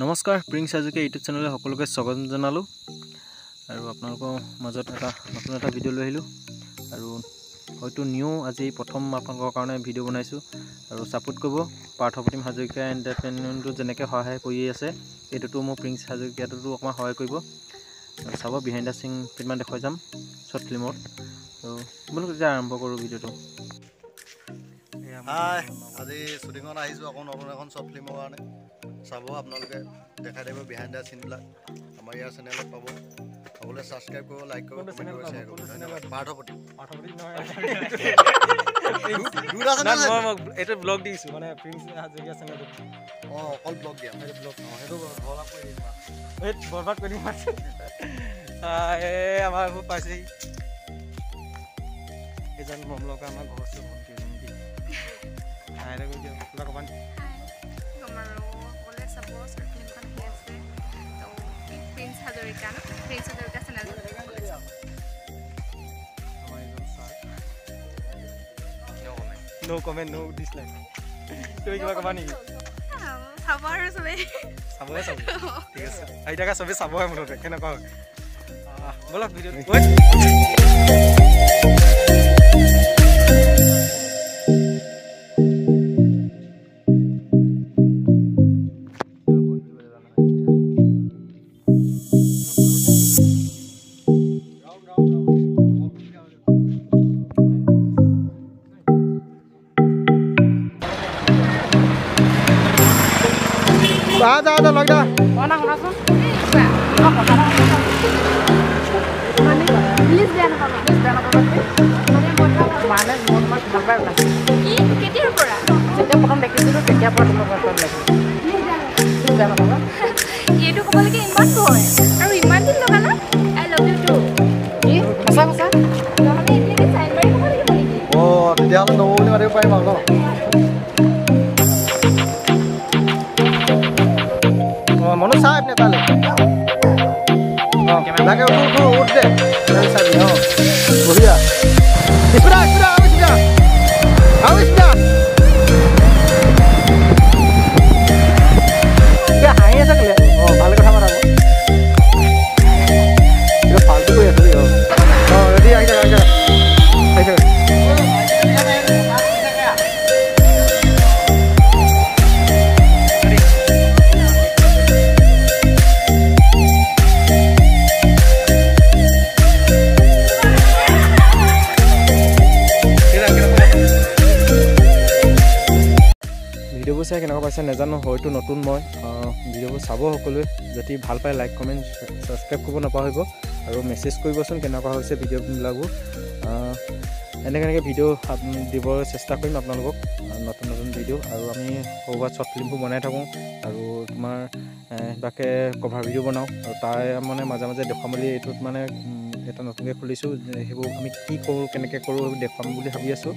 নমস্কাৰ prince Hazarika YouTube চেনেলে সকলোকে স্বাগতম জনালোঁ আৰু আপোনালোকৰ মাজত এটা নতুন এটা ভিডিঅ' লৈ আহিলোঁ আৰু হয়তো নিউ আজি প্ৰথম আপোনালোকৰ কাৰণে ভিডিঅ' বনাইছোঁ আৰু ছাপোৰ্ট কৰিব পাৰ্থপ্ৰতিম হাজৰিকা এণ্টাৰটেইনমেণ্টটো যেনেকৈ সহায় কৰি আছে এইটোতো মোৰ প্ৰিন্স হাজৰিকাটোতো অকণমান সহায় কৰিব আৰু চাব বিহাইণ্ড দ্য চিন কেইটামান দেখুৱাই যাম শ্বৰ্ট ফিল্মত আৰু বলক এতিয়া আৰম্ভ কৰোঁ ভিডিঅ'টো। হাই আজি শ্বুটিঙত আহিছোঁ আকৌ নতুন এখন শ্বৰ্ট ফিল্মৰ কাৰণে চাব আপোনালোকে দেখাই দিব বিহাইণ্ড দ্য চিনবিলাক আমাৰ ইয়াৰ চেনেলত পাব সকলোৱে ছাবস্ক্ৰাইব কৰিব লাইক কৰিব কমেণ্ট কৰিব শ্বেয়াৰ কৰিব ধন্যবাদ। পাৰ্থপ্ৰতিম এইটো ব্লগ দিছোঁ মানে প্ৰিন্স হাজৰিকা চেনেলত অকল ব্লগ দিয়া ব্লগ সেইটো বৰবাদ কৰি দিম আমাৰ এইবোৰ পাইছেহি এজন মম লগা আমাৰ ঘৰ আছে No comment, no dislike. তুমি কিবা কবা নেকি? চাব আৰু সবে চাবহে চাব ঠিক আছে আহি থকা সবে চাবহে মুঠতে কেনেকুৱা হয় বলক ভিডিঅ' जा लगदा ओना हुनासुन কথা মানে প্লিজ বেন পাবা মানে মানে মন মাছ ভালবাই ওলাইছে কি কেতিয়াৰ পৰা যেতিয়া প্ৰথম দেখিছিলো তেতিয়াৰ পৰা তোমাৰ কথা লাগিছে প্লিজ বেন পাবা এইটো কবলৈকে ইমান হয় আৰু ইমান দিন লগালা আই লাভ ইউ টু কি সঁচা সঁচা নহলে এতিয়া চাইন মাৰি ক'ব লাগিব নেকি তেতিয়াহ'লে নবৌনি মাৰিব পাৰিম আৰু মনো সাহেব ने ताले लगे उठ दे साहब हो बढ़िया इपरा आविस जा क्या हाई है सकले ভালো কথা মারাবো এটা ফালতু কই আছে রেডি আইজা ভিডিঅ'বোৰ চাই কেনেকুৱা পাইছে নাজানো হয়তো নতুন মই ভিডিঅ'বোৰ চাব সকলোৱে যদি ভাল পায় লাইক কমেণ্ট ছাবস্ক্ৰাইব কৰিব নাপাহৰিব আৰু মেছেজ কৰিবচোন কেনেকুৱা হৈছে ভিডিঅ'বিলাকবোৰ এনেকৈ ভিডিঅ' দিবৰ চেষ্টা কৰিম আপোনালোকক নতুন নতুন ভিডিঅ' আৰু আমি ক'ৰবাত শ্বৰ্ট ফিল্মবোৰ বনাই থাকোঁ আৰু তোমাৰ বাকে কভাৰ ভিডিঅ' বনাওঁ আৰু তাৰ মানে মাজে মাজে দেখুৱাম বুলি এইটোত মানে এটা নতুনকৈ খুলিছোঁ সেইবোৰ আমি কি কৰোঁ কেনেকৈ কৰোঁ সেইবোৰ দেখুৱাম বুলি ভাবি আছোঁ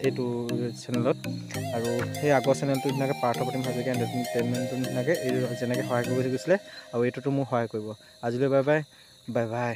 এইটো চেনেলত আৰু সেই আগৰ চেনেলটো নিচিনাকৈ পাৰ্থপ্ৰতিম হাজৰিকা এণ্টাৰটেইনমেণ্টটো নিচিনাকৈ এই যেনেকৈ সহায় কৰিব গৈছিলে আৰু এইটোতো মোক সহায় কৰিব আজিলৈ বাই বাই